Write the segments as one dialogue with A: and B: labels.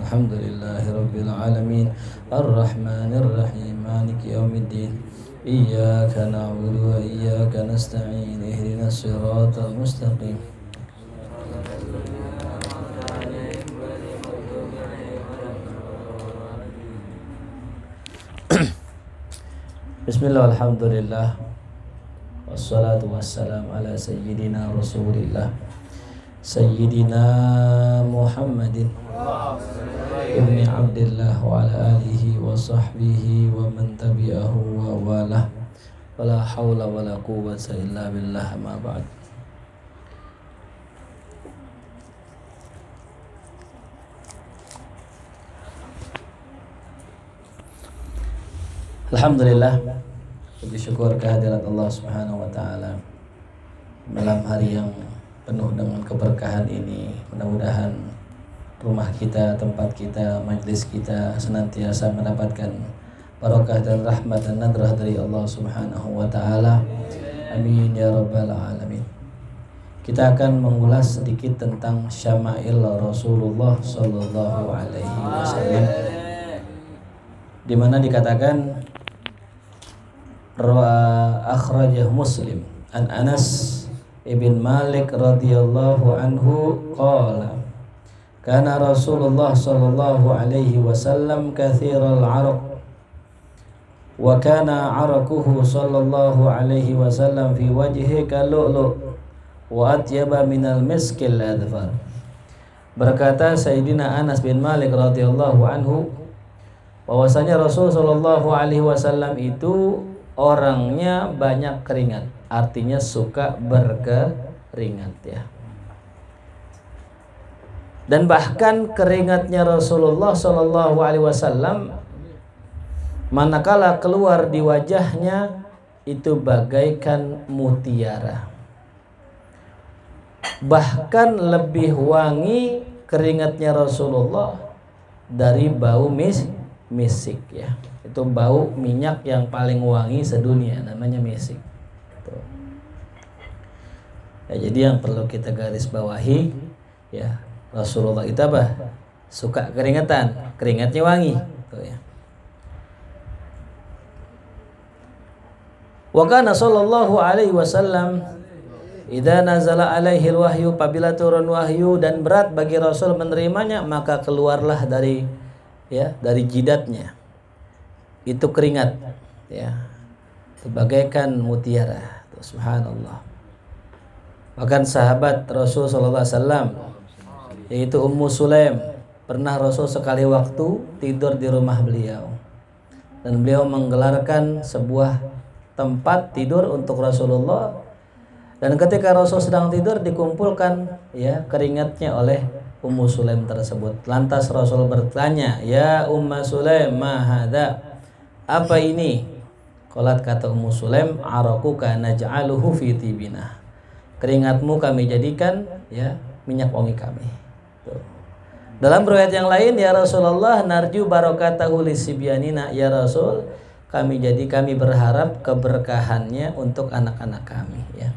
A: Alhamdulillahi Rabbil Alamin Ar-Rahmanir Rahim Maliki Yawmiddin Iyyaka na'budu wa iyyaka nasta'in Ihdinas siratal mustaqim Bismillah, alhamdulillah wassalatu wassalamu ala sayyidina rasulillah Sayyidina Muhammadin ibni Abdillah wa ala alihi wa sahbihi wa man tabi'ahu wa walah wala hawla wala quwwata illa billah ma ba'd. Alhamdulillah, puji syukur kehadirat Allah Subhanahu wa taala malam hari yang penuh dengan keberkahan ini. Mudah-mudahan rumah kita, tempat kita, majlis kita senantiasa mendapatkan barakah dan rahmat dan nadrah dari Allah Subhanahu wa taala. Amin ya rabbal alamin. Kita akan mengulas sedikit tentang syama'il Rasulullah sallallahu alaihi wasallam, di mana dikatakan akhrajah Muslim an Anas ibn Malik radhiyallahu anhu qala kana Rasulullah sallallahu alaihi wasallam kathiral araq wa kana araquhu sallallahu alaihi wasallam fi wajhihi kalu'lu' wa atyaba minal miskil adfar. Berkata Sayyidina Anas bin Malik radhiyallahu anhu bahwasanya Rasul sallallahu alaihi wasallam itu orangnya banyak keringat, artinya suka berkeringat ya. Dan bahkan keringatnya Rasulullah Shallallahu Alaihi Wasallam manakala keluar di wajahnya itu bagaikan mutiara. Bahkan lebih wangi keringatnya Rasulullah dari bau misik ya. Itu bau minyak yang paling wangi sedunia, namanya misik. Ya, jadi yang perlu kita garis bawahi ya, Rasulullah itu apa? Suka keringetan, keringatnya wangi tuh ya. Wa kana sallallahu alaihi wasallam idza nazala alaihi wahyu, apabila turun wahyu dan berat bagi Rasul menerimanya, maka keluarlah dari jidatnya itu keringat ya, sebagaikan mutiara tuh, subhanallah. Bahkan sahabat Rasul sallallahu alaihi wasallam yaitu Ummu Sulaim, pernah Rasul sekali waktu tidur di rumah beliau dan beliau menggelarkan sebuah tempat tidur untuk Rasulullah, dan ketika Rasul sedang tidur dikumpulkan ya keringatnya oleh Ummu Sulaim tersebut. Lantas Rasul bertanya, "Ya Ummu Sulaim, ma hadza?" Apa ini? Qalat, kata Ummu Sulaim, "Araquka naj'aluhu fi tibina." Keringatmu kami jadikan ya minyak wangi kami. Tuh. Dalam riwayat yang lain, ya Rasulullah, narju barakatahu lisibyanina, ya Rasul, kami berharap keberkahannya untuk anak-anak kami ya.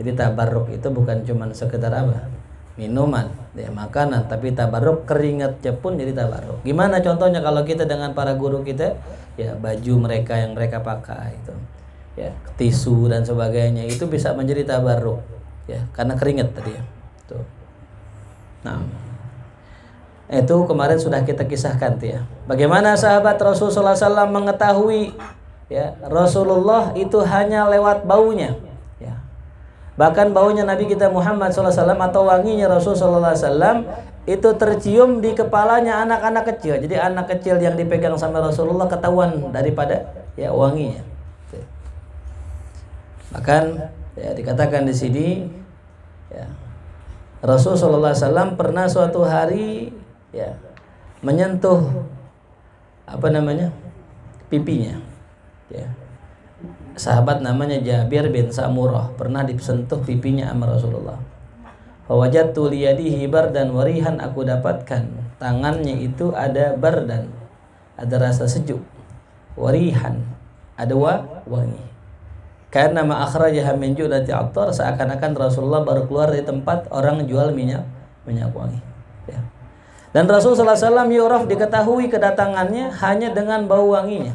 A: Jadi tabarruk itu bukan cuma sekedar apa? Minuman, ya makanan, tapi tabarruk keringatnya pun jadi tabarruk. Gimana contohnya kalau kita dengan para guru kita, ya baju mereka yang mereka pakai itu, ya tisu dan sebagainya itu bisa menjadi tabarruk, ya karena keringat tadi ya. Tuh. Nah, itu kemarin sudah kita kisahkan tuh ya. Bagaimana sahabat Rasulullah SAW mengetahui ya Rasulullah itu hanya lewat baunya. Bahkan baunya Nabi kita Muhammad SAW atau wanginya Rasulullah SAW itu tercium di kepalanya anak-anak kecil. Jadi anak kecil yang dipegang sama Rasulullah ketahuan daripada ya wanginya. Bahkan ya dikatakan di sini ya, Rasulullah SAW pernah suatu hari ya menyentuh pipinya ya. Sahabat namanya Jabir bin Samurah pernah disentuh pipinya sama Rasulullah. Fawajadtu liyadihi bardan warihan, aku dapatkan tangannya itu ada bardan, ada rasa sejuk, warihan, ada wangi. Karena ma'akhrajaha min judati attar, seakan-akan Rasulullah baru keluar dari tempat orang jual minyak wangi ya. Dan Rasul sallallahu alaihi wasallam yuraf diketahui kedatangannya hanya dengan bau wanginya.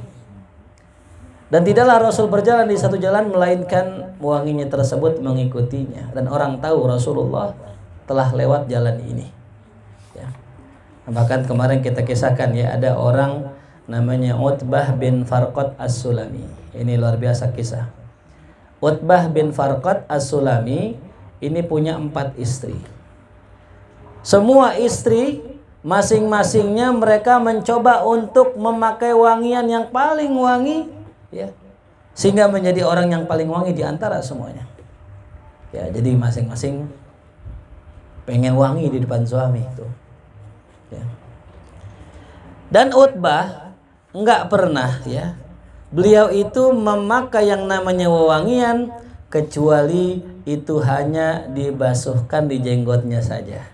A: Dan tidaklah Rasul berjalan di satu jalan melainkan wanginya tersebut mengikutinya, dan orang tahu Rasulullah telah lewat jalan ini. Ya. Bahkan kemarin kita kisahkan ya, ada orang namanya Utbah bin Farqad As-Sulami. Ini luar biasa kisah. Utbah bin Farqad As-Sulami ini punya 4 istri. Semua istri masing-masingnya mereka mencoba untuk memakai wangian yang paling wangi, ya, sehingga menjadi orang yang paling wangi di antara semuanya. Ya, jadi masing-masing pengen wangi di depan suami itu. Ya. Dan Utbah enggak pernah, ya, beliau itu memakai yang namanya wewangian kecuali itu hanya dibasuhkan di jenggotnya saja.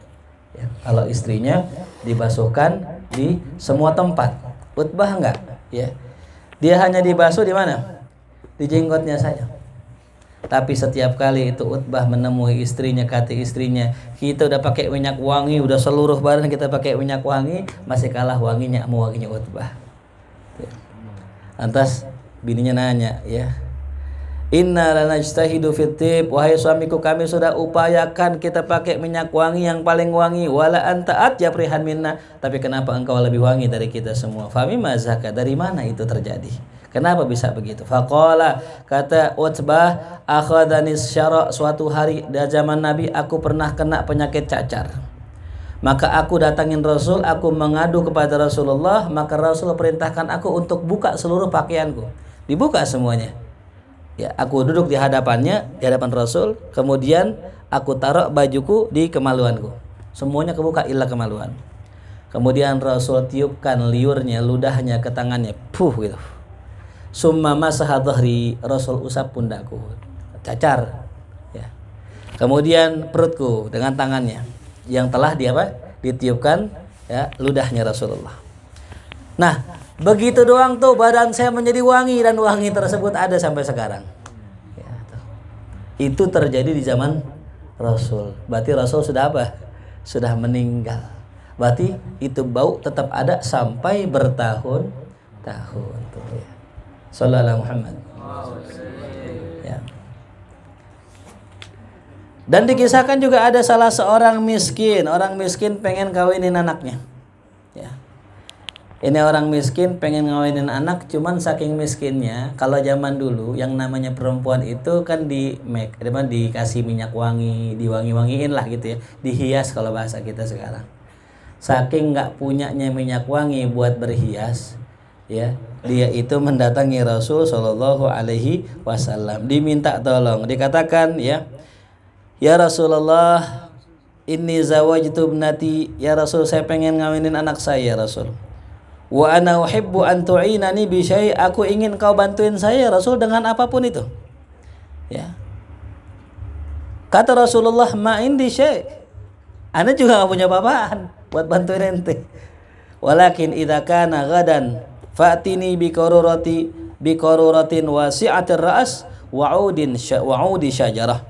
A: Ya, kalau istrinya dibasuhkan di semua tempat, Utbah enggak, ya. Dia hanya dibasuh di mana? Di jenggotnya saja. Tapi setiap kali itu Utbah menemui istrinya, kata istrinya, kita udah pakai minyak wangi, udah seluruh badan kita pakai minyak wangi, masih kalah wanginya sama wanginya Utbah. Ya. Lantas bininya nanya, ya, inna lanajtahidu fit-tib, wahai suamiku, kami sudah upayakan kita pakai minyak wangi yang paling wangi, wala anta atyabrihan minna, tapi kenapa engkau lebih wangi dari kita semua? Fami mazaka, dari mana itu terjadi? Kenapa bisa begitu? Faqala, kata Utbah, akhadanis syara, suatu hari di zaman Nabi aku pernah kena penyakit cacar. Maka aku datangin Rasul, aku mengadu kepada Rasulullah, maka Rasul perintahkan aku untuk buka seluruh pakaianku. Dibuka semuanya. Ya, aku duduk di hadapannya, di hadapan Rasul, kemudian aku taruh bajuku di kemaluanku. Semuanya kebuka illa kemaluan. Kemudian Rasul tiupkan liurnya, ludahnya ke tangannya, gitu. Summa masaha dhahri, Rasul usap pundakku, cacar. Ya. Kemudian perutku dengan tangannya yang telah ditiupkan, ya, ludahnya Rasulullah. Nah, begitu doang tuh badan saya menjadi wangi, dan wangi tersebut ada sampai sekarang. Ya, itu terjadi di zaman Rasul. Berarti Rasul sudah apa? Sudah meninggal. Berarti itu bau tetap ada sampai bertahun-tahun. Tuh, ya. Sallallahu Muhammad. Ya. Dan dikisahkan juga ada salah seorang miskin. Orang miskin pengen kawinin anaknya. Ya. Ini orang miskin pengen ngawinin anak, cuman saking miskinnya, kalau zaman dulu yang namanya perempuan itu kan dikasih minyak wangi, diwangi-wangiin lah gitu ya, dihias kalau bahasa kita sekarang. Saking nggak punyanya minyak wangi buat berhias, ya, dia itu mendatangi Rasul Shallallahu Alaihi Wasallam, diminta tolong, dikatakan, ya, ya Rasulullah, inni zawajtu ibnati, ya Rasul, saya pengen ngawinin anak saya, Rasul. Wa ana uhibbu an tu'inani bi syai', aku ingin kau bantuin saya, Rasul, dengan apapun itu. Ya. Kata Rasulullah, ma indi syai', ana juga enggak punya apa-apaan buat bantuin ente. Walakin idza kana ghadan fa'tini bi qaruratin wasi'atir ra's wa'udi syajarah.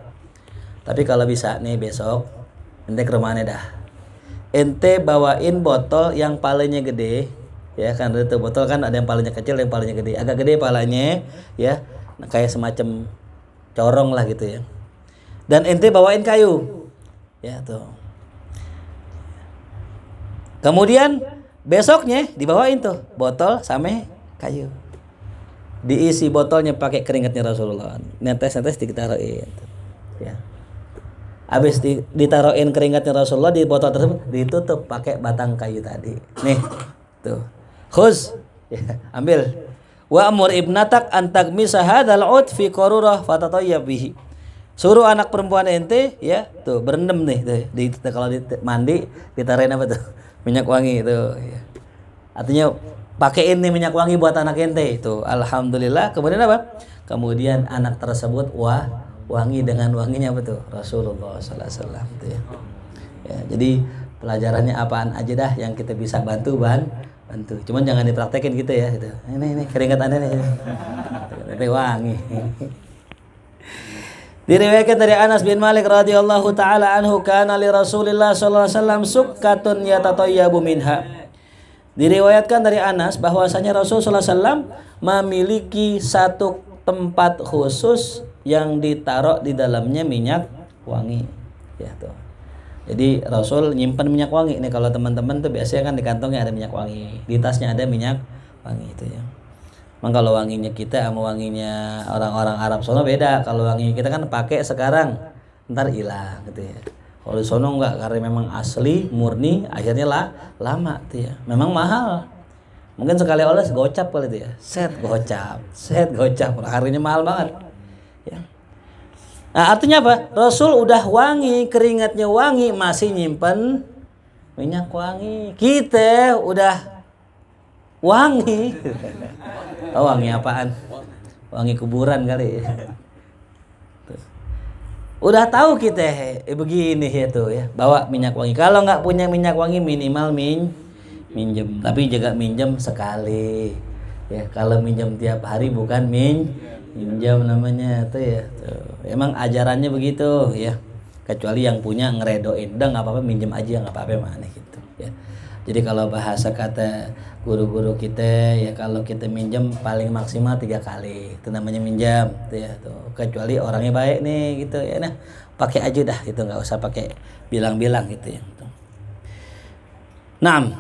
A: Tapi kalau bisa nih besok ente ke rumahnya dah. Ente bawain botol yang palanya gede. Ya kan, itu botol kan ada yang palanya kecil, yang palanya gede. Agak gede palanya, ya, kayak semacam corong lah gitu ya. Dan ente bawain kayu. Ya tuh. Kemudian besoknya dibawain tuh botol sama kayu. Diisi botolnya pakai keringatnya Rasulullah. Netes ditaruhin. Ya. Habis ditaruhin keringatnya Rasulullah di botol tersebut, ditutup pakai batang kayu tadi. Nih, tuh. Khuz, ya, ambil. Wa amur ibnatak an tagmisa hadzal ud fi qarurah fatatayyab bihi. Suruh anak perempuan ente, ya, tuh berendam nih tuh. Kalau mandi ditaruhin apa tuh? Minyak wangi itu, ya. Artinya pakein nih minyak wangi buat anak ente itu. Alhamdulillah. Kemudian apa? Kemudian anak tersebut wangi dengan wanginya apa tuh? Rasulullah sallallahu alaihi wasallam, ya. Ya, jadi pelajarannya apaan aja dah yang kita bisa bantu. Cuman jangan dipraktekin gitu ya gitu. Ini keringat Anda nih. Tapi wangi. Diriwayatkan dari Anas bin Malik radhiyallahu taala anhu, kana li Rasulillah sallallahu alaihi wasallam sukkatun yatatayyabu minha. Diriwayatkan dari Anas bahwasanya Rasul sallallahu alaihi wasallam memiliki satu tempat khusus yang ditaruh di dalamnya minyak wangi. Ya tuh. Jadi Rasul nyimpan minyak wangi. Ini kalau teman-teman tuh biasanya kan di kantongnya ada minyak wangi, di tasnya ada minyak wangi itu ya. Memang kalau wanginya kita sama wanginya orang-orang Arab sono beda. Kalau wangi kita kan pakai sekarang, ntar hilang gitu ya. Kalau di sono enggak, karena memang asli, murni, akhirnya lama tuh ya. Memang mahal. Mungkin sekali oles gocap kali itu ya. Set gocap. Harganya mahal banget. Ya. Nah, artinya apa? Rasul udah wangi, keringatnya wangi, masih nyimpen minyak wangi. Kita udah wangi. Oh, wangi apaan? Wangi kuburan kali. Udah tahu kita begini ya tuh ya, bawa minyak wangi. Kalau nggak punya minyak wangi minimal minjem. Tapi juga minjem sekali. Ya, kalau minjem tiap hari bukan minjem namanya tuh ya. Tuh. Emang ajarannya begitu ya. Kecuali yang punya ngeredoin, udah nggak apa-apa minjem aja, nggak apa-apa mana gitu ya. Jadi kalau bahasa kata guru-guru kita ya, kalau kita minjem paling maksimal 3 kali, itu namanya minjam tuh ya tuh. Kecuali orangnya baik nih gitu ya, nah pakai aja dah gitu, nggak usah pakai bilang-bilang gitu ya. Naam.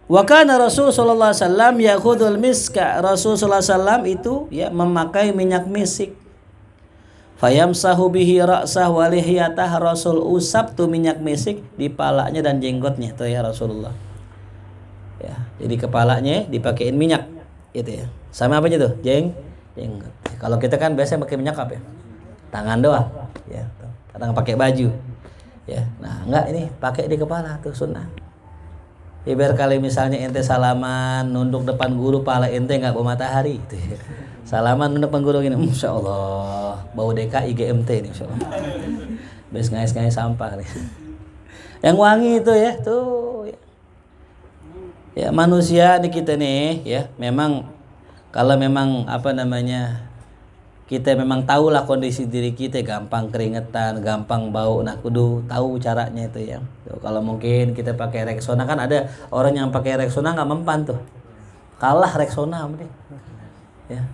A: Wa kana Rasul sallallahu alaihi wasallam ya'khudul miska. Rasul sallallahu alaihi wasallam itu ya memakai minyak misik. Fayamsahu bihi ra'sah wa lihiyatah. Rasul usap tuh minyak misik di palanya dan jenggotnya tuh ya Rasulullah. Ya, jadi kepalanya dipakein minyak gitu ya. Sama apa aja tuh? Jenggot. Kalau kita kan biasanya pakai minyak apa ya? Tangan doang ya. Kadang pakai baju. Ya. Nah, enggak, ini pakai di kepala tuh sunnah. Ya, biar kali misalnya ente salaman nunduk depan guru, pala ente enggak bawa matahari gitu ya. Salaman nunduk depan guru gini, Masya Allah, bau DKI GMT nih, Masya Allah. Bes ngais-ngais sampah nih. Yang wangi itu ya, tuh ya. Ya, manusia di kita nih ya, memang kalau memang apa namanya, kita memang tahulah kondisi diri kita, gampang keringetan, gampang bau, nah kudu tahu caranya itu ya. Tuh, kalau mungkin kita pakai Rexona, kan ada orang yang pakai Rexona nggak mempan tuh, kalah Rexona deh. Ya,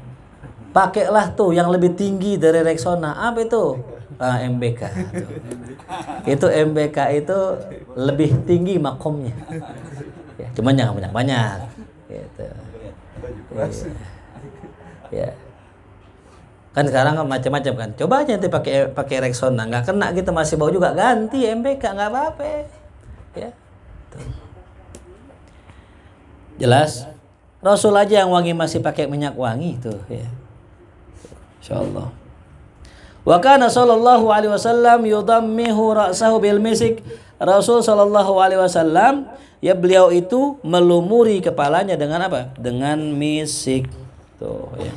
A: pakailah tuh yang lebih tinggi dari Rexona, apa itu? MBK. Tuh. Itu MBK itu lebih tinggi makomnya. Ya, cuman jangan banyak-banyak. Gitu. Ya. Kan sekarang kan macam-macam kan. Coba aja nanti pakai Rexona, nggak kena gitu, masih bau juga, ganti MBK, nggak apa-apa. Ya. Tuh. Jelas? Rasul aja yang wangi masih pakai minyak wangi tuh ya. Insyaallah. Wa kana sallallahu alaihi wasallam yudammihu ra'sahu bil misik. Rasul sallallahu alaihi wasallam ya, beliau itu melumuri kepalanya dengan apa? Dengan misik. Tuh ya.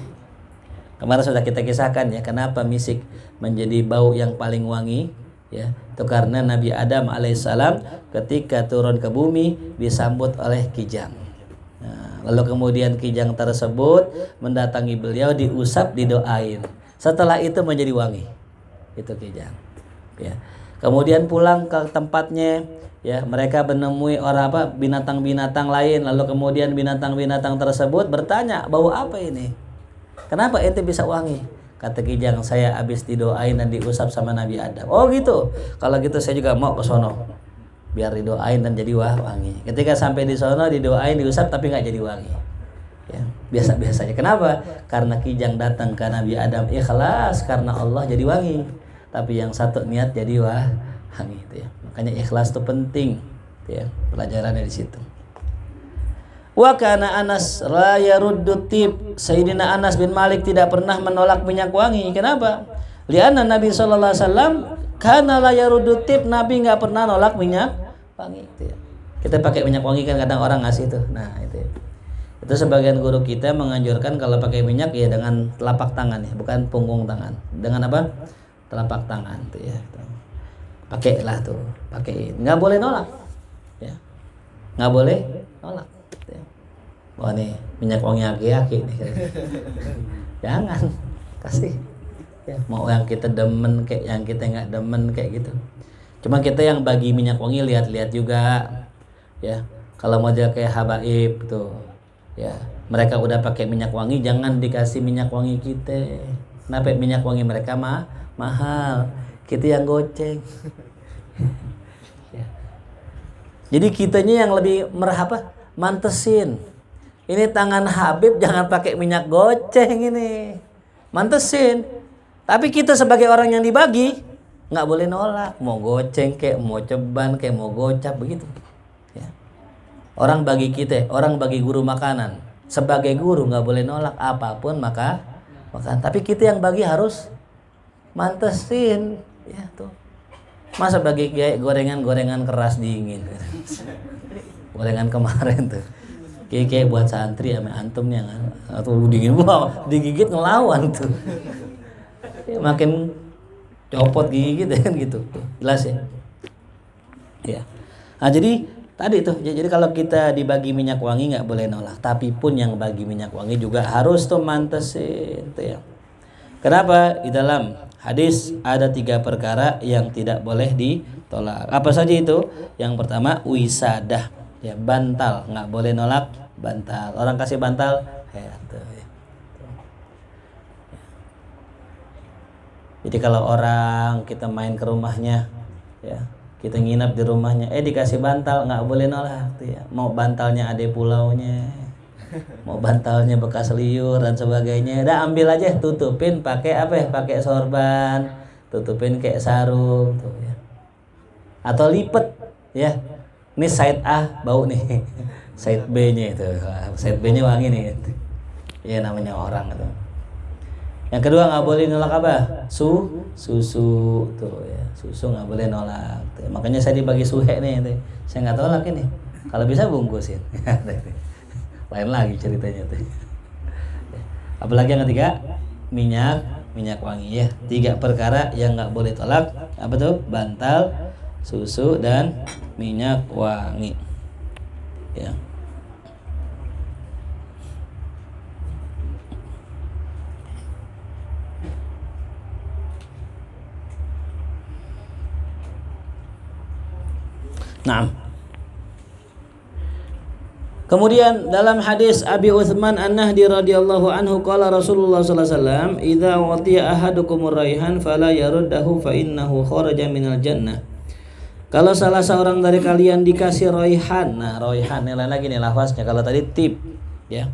A: Kemarin sudah kita kisahkan ya, kenapa misik menjadi bau yang paling wangi ya. Itu karena Nabi Adam alaihissalam ketika turun ke bumi disambut oleh kijang. Nah, lalu kemudian kijang tersebut mendatangi beliau, diusap, didoain. Setelah itu menjadi wangi. Itu kijang. Ya. Kemudian pulang ke tempatnya ya, mereka menemui binatang-binatang lain, lalu kemudian binatang-binatang tersebut bertanya, bau apa ini? Kenapa ente bisa wangi? Kata kijang, saya habis didoain dan diusap sama Nabi Adam. Oh gitu. Kalau gitu saya juga mau ke sono, biar didoain dan jadi wangi. Ketika sampai di sono didoain, diusap, tapi nggak jadi wangi. Ya, biasa-biasa aja. Kenapa? Karena kijang datang ke Nabi Adam ikhlas karena Allah jadi wangi. Tapi yang satu niat jadi wangi itu ya. Makanya ikhlas itu penting. Ya, pelajarannya di situ. Wa kana Anas la yaruddu tib. Sayyidina Anas bin Malik tidak pernah menolak minyak wangi. Kenapa? Lianna Nabi sallallahu alaihi wasallam kana la yaruddu tib. Nabi enggak pernah nolak minyak wangi itu ya. Kita pakai minyak wangi kan kadang orang ngasih tuh. Nah, itu ya. Itu sebagian guru kita menganjurkan kalau pakai minyak ya dengan telapak tangan ya, bukan punggung tangan. Dengan apa? Telapak tangan tuh ya. Pakailah tuh, pakai. Enggak boleh nolak. Ya. Enggak boleh nolak. Ya. Wah nih minyak wangi aki-aki nih. Jangan kasih. Ya, mau yang kita demen kayak yang kita nggak demen kayak gitu. Cuma kita yang bagi minyak wangi lihat-lihat juga, ya. Kalau model kayak habaib tuh, ya mereka udah pakai minyak wangi, jangan dikasih minyak wangi kita. Kenapa minyak wangi mereka mahal, kita yang goceng. Ya. Jadi kitanya yang lebih merhaba, mantesin. Ini tangan Habib jangan pakai minyak goceng ini, mantesin. Tapi kita sebagai orang yang dibagi nggak boleh nolak, mau goceng kayak mau ceban kayak mau gocap begitu. Ya. Orang bagi kita, orang bagi guru makanan. Sebagai guru nggak boleh nolak apapun makan. Tapi kita yang bagi harus mantesin, ya tuh. Masa bagi kayak gorengan keras dingin, gorengan kemarin tuh. Kayak buat santri sama antum yang atau dingin, wow, digigit ngelawan tuh. Ya, makin copot gigi kan gitu, jelas ya. Ya. Nah jadi tadi tuh, jadi kalau kita dibagi minyak wangi nggak boleh nolak, tapi pun yang bagi minyak wangi juga harus tuh mantesin tuh ya. Kenapa? Di dalam hadis ada 3 perkara yang tidak boleh ditolak. Apa saja itu? Yang pertama wisadah, ya bantal, nggak boleh nolak bantal. Orang kasih bantal, ya tuh. Jadi kalau orang kita main ke rumahnya, ya kita nginap di rumahnya, dikasih bantal, nggak boleh nolak, tuh ya. Mau bantalnya ada pulaunya, mau bantalnya bekas liur dan sebagainya, udah ambil aja, tutupin pakai apa ya? Pakai sorban, tutupin kayak sarung, tuh ya. Atau lipet, ya. Ini side A bau nih, side B-nya itu, side B-nya wangi nih, ya namanya orang itu. Yang kedua nggak boleh nolak apa? Susu tuh ya, susu nggak boleh nolak. Tuh. Makanya saya dibagi suhe nih, tuh. Saya nggak tolak ini. Kalau bisa bungkusin. Lain lagi ceritanya tuh. Apalagi yang ketiga minyak wangi ya. 3 perkara yang nggak boleh tolak apa tuh? Bantal, susu dan minyak wangi. Ya. Nah, kemudian dalam hadis Abi Utsman An-Nahdi radhiyallahu anhu qala Rasulullah sallallahu alaihi wasallam, "Idza watiya ahadukumur raihan fala yaruddahu fa innahu kharaja minal jannah." Kalau salah seorang dari kalian dikasih raihan. Nah, raihan ini lagi nih lafaznya. Kalau tadi tip, ya.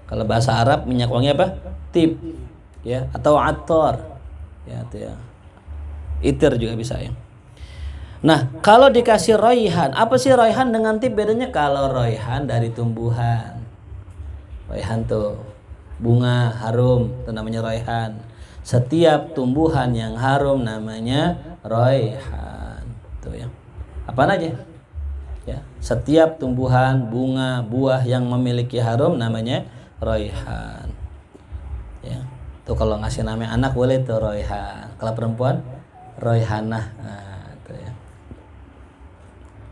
A: Kalau bahasa Arab minyak wangi apa? Tip, ya, atau attor. Ya, itu ya. Itir juga bisa ya. Nah, kalau dikasih raihan, apa sih raihan dengan tip bedanya? Kalau raihan dari tumbuhan, raihan tuh bunga harum, itu namanya raihan. Setiap tumbuhan yang harum namanya raihan, tuh ya. Apaan aja? Ya, setiap tumbuhan, bunga, buah yang memiliki harum namanya raihan. Ya, tuh kalau ngasih nama anak boleh tuh raihan. Kalau perempuan, raihanah. Nah, tuh ya.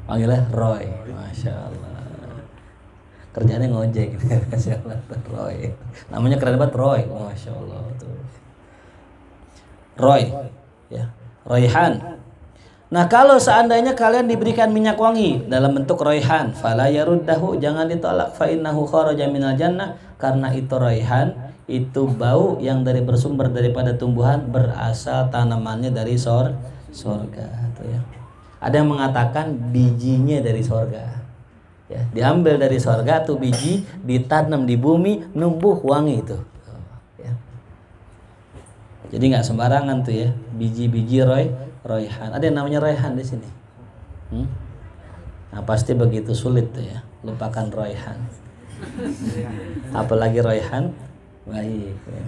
A: Panggilnya Roy, masya Allah. Kerjanya ngojek, masya Allah, Roy. Namanya keren banget Roy, masya Allah tuh. Roy, ya, Royhan. Nah kalau seandainya kalian diberikan minyak wangi dalam bentuk royhan, fala yaruddahu, jangan ditolak, fa innahu kharaja minal jannah, karena itu royhan itu bau yang bersumber daripada tumbuhan, berasal tanamannya dari sorga, tuh ya. Ada yang mengatakan bijinya dari sorga, ya, diambil dari sorga tuh biji, ditanam di bumi, numbuh wangi itu, ya. Jadi nggak sembarangan tuh ya, biji-biji royhan. Ada yang namanya royhan di sini. Nah pasti begitu sulit tuh ya, lupakan royhan. Apalagi royhan baik. Ya.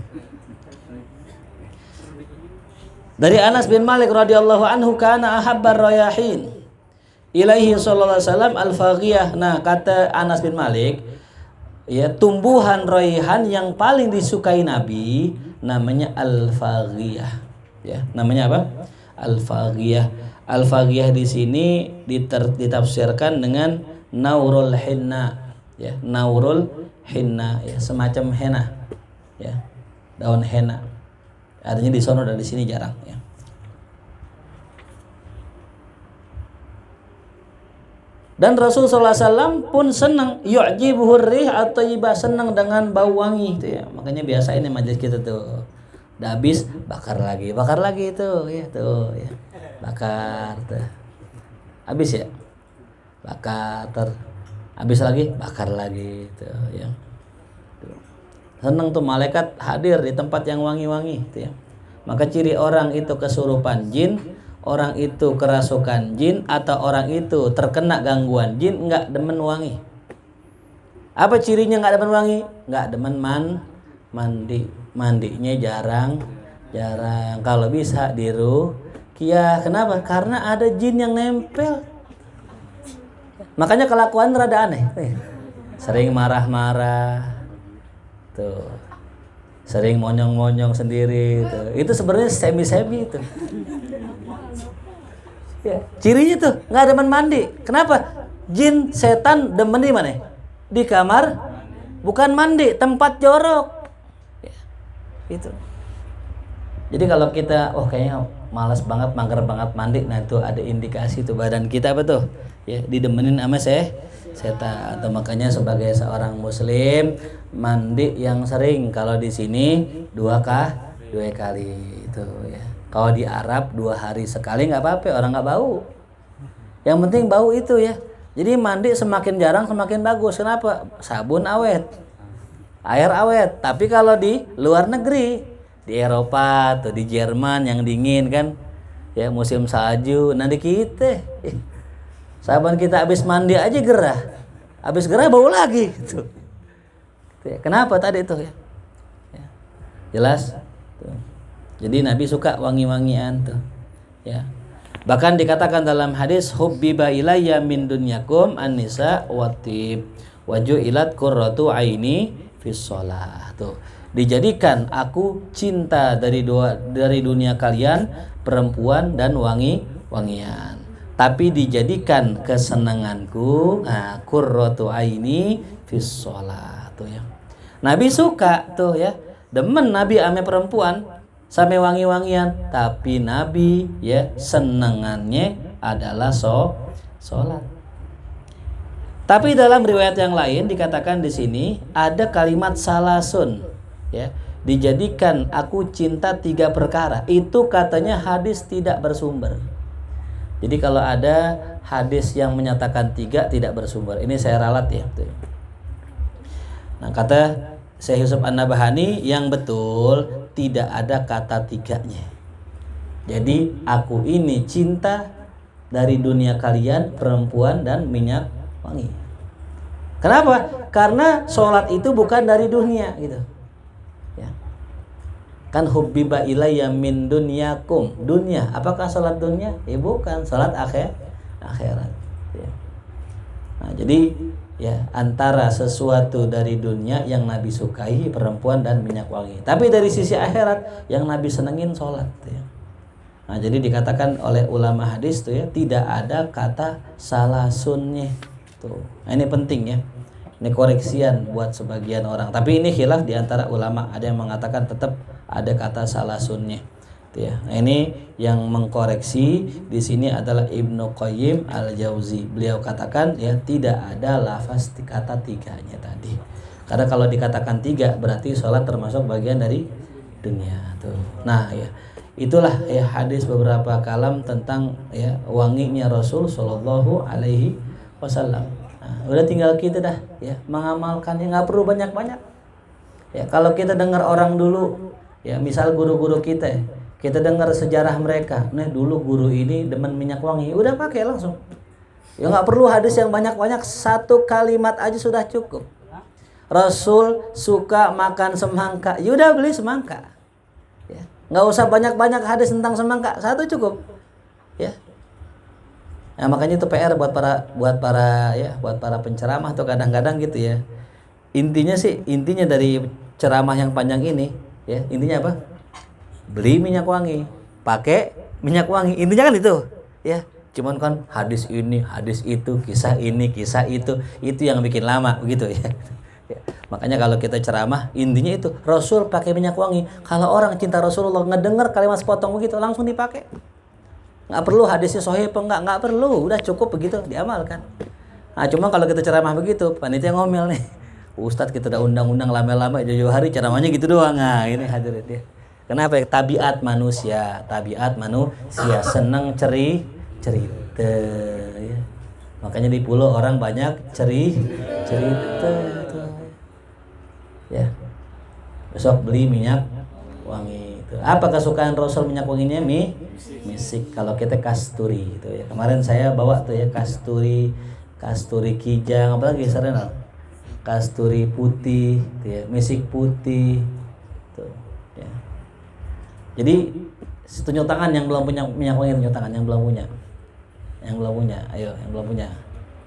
A: Dari Anas bin Malik radhiyallahu anhu, kana ahabbar rayahin ilaihi sallallahu alaihi wasallam al-faghiyah. Nah, kata Anas bin Malik, ya, tumbuhan raihan yang paling disukai Nabi namanya al-faghiyah. Ya, namanya apa? Al-faghiyah. Al-faghiyah di sini ditafsirkan dengan naurul hinna, ya, naurul hinna, ya, semacam henna, ya, daun henna. Adanya di sono dan di sini jarang ya. Dan Rasul sallallahu alaihi wasallam pun senang, yu'jibuhur rih at-thayyibah, senang dengan bau wangi itu ya. Makanya biasa ini majelis kita tuh. Udah habis bakar lagi itu ya tuh ya. Bakar tuh. Habis ya. Bakar habis lagi bakar lagi tuh ya. Senang tuh malaikat hadir di tempat yang wangi-wangi itu ya. Maka ciri orang itu kesurupan jin, orang itu kerasukan jin, atau orang itu terkena gangguan jin, enggak demen wangi. Apa cirinya enggak demen wangi? Enggak demen mandi. Mandinya jarang. Kalau bisa di ruqyah. Kenapa? Karena ada jin yang nempel. Makanya kelakuan rada aneh. Sering marah-marah. Tuh. Sering monyong-monyong sendiri tuh. Itu sebenarnya semi-semi itu. Ya, cirinya tuh nggak demen mandi. Kenapa? Jin setan demen di mana? Di kamar, bukan mandi, tempat jorok. Ya, itu. Jadi kalau kita, kayaknya malas banget, mager banget mandi, nah itu ada indikasi tuh badan kita apa tuh? Ya, didemenin sama setan. Atau makanya sebagai seorang muslim mandi yang sering. Kalau di sini 2 kali itu ya. Kalau di Arab 2 hari sekali nggak apa-apa, orang nggak bau. Yang penting bau itu ya. Jadi mandi semakin jarang semakin bagus. Kenapa? Sabun awet, air awet. Tapi kalau di luar negeri, di Eropa atau di Jerman yang dingin kan, ya musim salju. Nanti kita, sabun kita habis mandi aja gerah, habis gerah bau lagi. Gitu. Kenapa tadi itu ya? Jelas. Tuh. Jadi Nabi suka wangi-wangian tuh. Ya. Bahkan dikatakan dalam hadis hubbiba ilayya min dunyakum an-nisa watib waju'ilat qurratu aini fis shalah. Tuh. Dijadikan aku cinta dari dunia kalian perempuan dan wangi-wangian. Tapi dijadikan kesenanganku qurratu aini fis shalah tuh ya. Nabi suka tuh ya. Demen Nabi ame perempuan sampai wangi-wangian, tapi Nabi ya senengannya adalah sholat. Tapi dalam riwayat yang lain dikatakan di sini ada kalimat salasun, ya, dijadikan aku cinta 3 perkara. Itu katanya hadis tidak bersumber. Jadi kalau ada hadis yang menyatakan 3 tidak bersumber, ini saya ralat ya. Nah kata Syekh Yusuf An-Nabahani yang betul tidak ada kata 3-nya. Jadi aku ini cinta dari dunia kalian perempuan dan minyak wangi. Kenapa? Karena sholat itu bukan dari dunia gitu. Ya. Kan hubbiba ilayya min dunyakum. Dunia, apakah sholat dunia? Bukan, sholat akhirat. Ya. Nah, jadi ya antara sesuatu dari dunia yang Nabi sukai perempuan dan minyak wangi, tapi dari sisi akhirat yang Nabi senengin sholat ya. Nah jadi dikatakan oleh ulama hadis tuh ya tidak ada kata salasunnya tuh. Nah, ini penting ya, ini koreksian buat sebagian orang, tapi ini khilaf di antara ulama, ada yang mengatakan tetap ada kata salasunnya tuh ya. Nah, ini yang mengkoreksi di sini adalah Ibnu Qayyim Al-Jauzi. Beliau katakan ya tidak ada lafaz kata 3-nya tadi. Karena kalau dikatakan 3 berarti sholat termasuk bagian dari dunia tuh. Nah ya itulah ya hadis beberapa kalam tentang ya wanginya Rasul Shallallahu Alaihi Wasallam. Nah, udah tinggal kita dah ya mengamalkannya, nggak perlu banyak-banyak. Ya kalau kita dengar orang dulu ya misal guru-guru kita dengar sejarah mereka, nih dulu guru ini demen minyak wangi, udah pakai langsung. Ya nggak perlu hadis yang banyak-banyak, 1 kalimat aja sudah cukup. Rasul suka makan semangka, yaudah beli semangka. Ya, nggak usah banyak-banyak hadis tentang semangka, 1 cukup. Ya. Nah, makanya itu PR buat para penceramah tuh kadang-kadang gitu ya. Intinya dari ceramah yang panjang ini, ya intinya apa? Beli minyak wangi, pakai minyak wangi, intinya kan itu ya. Cuman kan hadis ini, hadis itu, kisah ini, kisah itu yang bikin lama begitu ya. Makanya kalau kita ceramah intinya itu Rasul pakai minyak wangi. Kalau orang cinta Rasulullah ngedenger kalimat sepotong begitu langsung dipakai. Nggak perlu hadisnya sahih apa nggak perlu, udah cukup begitu diamalkan. Nah cuma kalau kita ceramah begitu panitia ngomel nih, Ustadz kita udah undang-undang lama-lama jauh-jauh hari ceramahnya gitu doang. Nah ini hadirin ya. Kenapa? Tabiat manusia senang cerita ya. Makanya di pulau orang banyak cerita tuh. Ya. Besok beli minyak wangi itu. Apa kesukaan Rasul minyak wanginya? Misik. Kalau kita kasturi itu ya. Kemarin saya bawa tuh ya kasturi kijang, apalagi sering kasturi putih, tuh ya. Misik putih. Tuh, ya. Jadi tunjuk tangan yang belum punya minyak wangi, tunjuk tangan yang belum punya. Yang belum punya, ayo yang belum punya.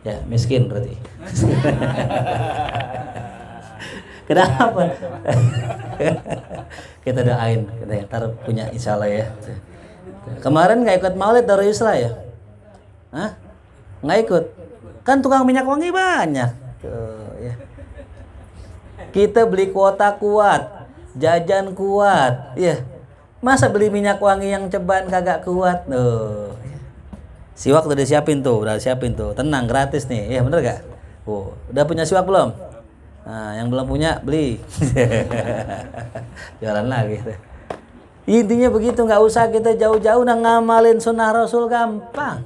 A: Ya, miskin berarti. Kenapa? Kita doain, kita ntar punya insya Allah ya. Kemarin nggak ikut maulid Darul Islah ya? Hah? Nggak ikut? Kan tukang minyak wangi banyak. Tuh, ya. Kita beli kuota kuat, jajan kuat, ya. Masa beli minyak wangi yang ceban kagak kuat? Tuh. Siwak udah disiapin tuh, tenang gratis nih, ya bener gak? Udah punya siwak belum? Nah, yang belum punya beli, jualan lagi. Intinya begitu, nggak usah kita jauh-jauh udah ngamalin sunnah Rasul gampang,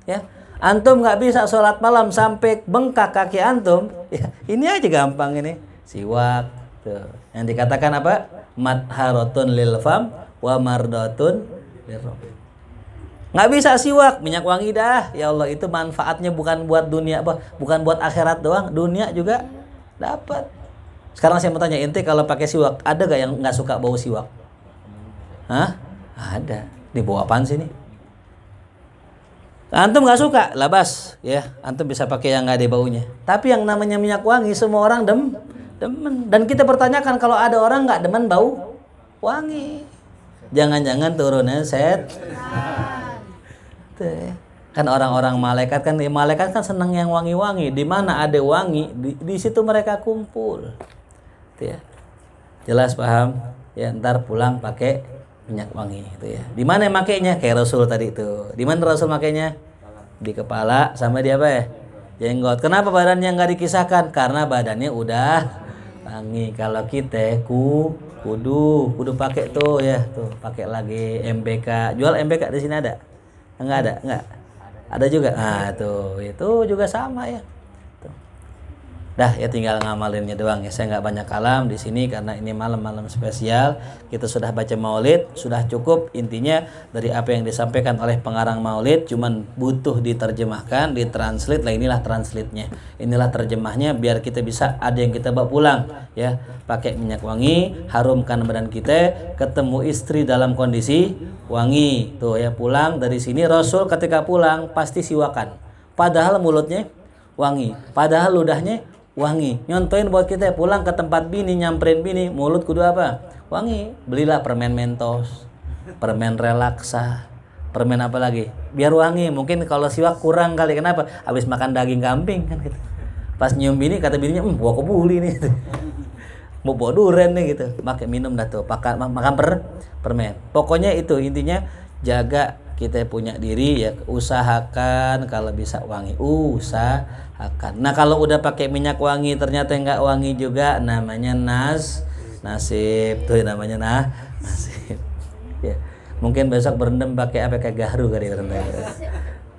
A: ya. Antum nggak bisa sholat malam sampai bengkak kaki antum, ya ini aja gampang ini, siwak, tuh. Yang dikatakan apa? Madharatun lil fam wa mardatun lirrob. Nggak bisa siwak, minyak wangi dah. Ya Allah, itu manfaatnya bukan buat dunia, bukan buat akhirat doang, dunia juga dapat. Sekarang saya mau tanya ente, kalau pakai siwak, ada gak yang nggak suka bau siwak? Hah? Ada. Ini bau apaan sih nih? Antum nggak suka, labas, ya. Antum bisa pakai yang nggak ada baunya. Tapi yang namanya minyak wangi, semua orang demen. Dan kita pertanyakan kalau ada orang nggak demen bau wangi, jangan-jangan turunnya kan orang-orang malaikat kan senang yang wangi-wangi. Di mana ada wangi, di situ mereka kumpul. Itu ya. Jelas paham? Ya, ntar pulang pakai minyak wangi itu ya. Di mana makainya? Kayak Rasul tadi itu. Di mana Rasul makainya? Di kepala sama di apa ya? Jenggot. Kenapa badannya nggak dikisahkan? Karena badannya udah wangi. Kalau kita kudu pakai tuh ya, tuh pakai lagi MBK. Jual MBK di sini ada? Enggak. Ada juga. Nah, itu juga sama ya. Tuh. Dah ya tinggal ngamalinnya doang ya. Saya nggak banyak kalam di sini karena ini malam-malam spesial. Kita sudah baca Maulid, sudah cukup intinya dari apa yang disampaikan oleh pengarang Maulid, cuman butuh diterjemahkan, ditranslate. Lah inilah translate-nya. Inilah terjemahnya biar kita bisa ada yang kita bawa pulang ya. Pakai minyak wangi, harumkan badan kita, ketemu istri dalam kondisi wangi. Tuh ya, pulang dari sini Rasul ketika pulang pasti siwakan. Padahal mulutnya wangi, padahal ludahnya wangi. Nyontoin buat kita pulang ke tempat bini, nyamperin bini, mulut kudu apa? Wangi. Belilah permen Mentos, permen relaksa, permen apa lagi? Biar wangi. Mungkin kalau siwak kurang kali, kenapa? Habis makan daging kambing kan gitu. Pas nyium bini, kata bininya, gua kebuli nih gitu. Mau bawa duren nih gitu. Pakai minum dah tuh, makan permen. Pokoknya itu intinya, jaga kita punya diri ya, usahakan kalau bisa wangi, usahakan. Nah kalau udah pakai minyak wangi ternyata nggak wangi juga, namanya nasib tuh namanya nasib. Ya mungkin besok berendam pakai apa, kayak gahru kali berendam.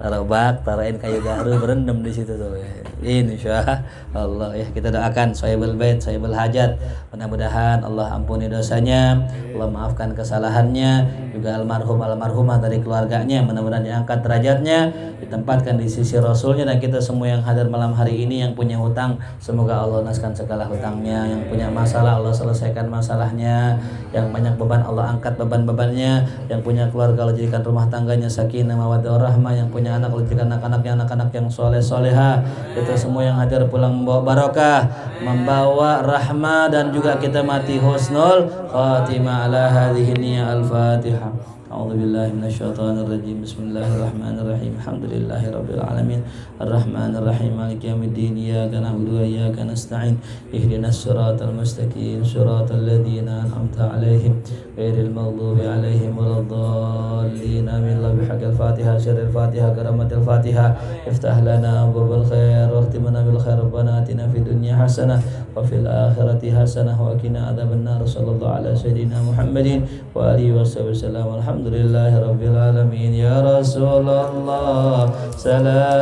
A: Taruh bak, taruhin kayu gahru, berendam di situ tuh. Insya Allah ya, kita doakan sahibul bait, sahibul hajat. Mudah-mudahan Allah ampuni dosanya, Allah maafkan kesalahannya, juga almarhumah dari keluarganya. Mudah-mudahan diangkat derajatnya, ditempatkan di sisi Rasulnya, dan kita semua yang hadir malam hari ini yang punya hutang, semoga Allah lunaskan segala hutangnya. Yang punya masalah Allah selesaikan masalahnya. Yang banyak beban Allah angkat beban-bebannya. Yang punya keluarga Allah jadikan rumah tangganya sakinah mawaddah warahmah. Yang punya anak Allah jadikan anak-anak yang soleh-soleha. Itu semua yang hadir pulang membawa barakah, membawa rahmah, dan juga kita mati husnul khatimah. Ala hadhihi niyya al-Fatihah. A'udzu billahi minasyaitonir rajim. Bismillahirrahmanirrahim. Alhamdulillahi rabbil alamin. Arrahmanir rahim. Maliki yaumiddin. Iyyaka na'budu wa iyyaka nasta'in. Ihdinas siratal mustaqim. Siratal ladzina an'amta 'alaihim ghairil maghdubi 'alaihim waladdallin. Amin. La bihaqqil Fatihah, syarril Fatihah, karamatil Fatihah. Iftah lana abwaabal khair wa khtimna bil khair. Rabbana atina fid dunya hasanah wa fil akhirati hasanah wa qina adzabannar. Sallallahu ala sayyidina Muhammadin wa alihi wasallam. Alhamdulillahi rabbil alamin. Ya Rasulullah, salam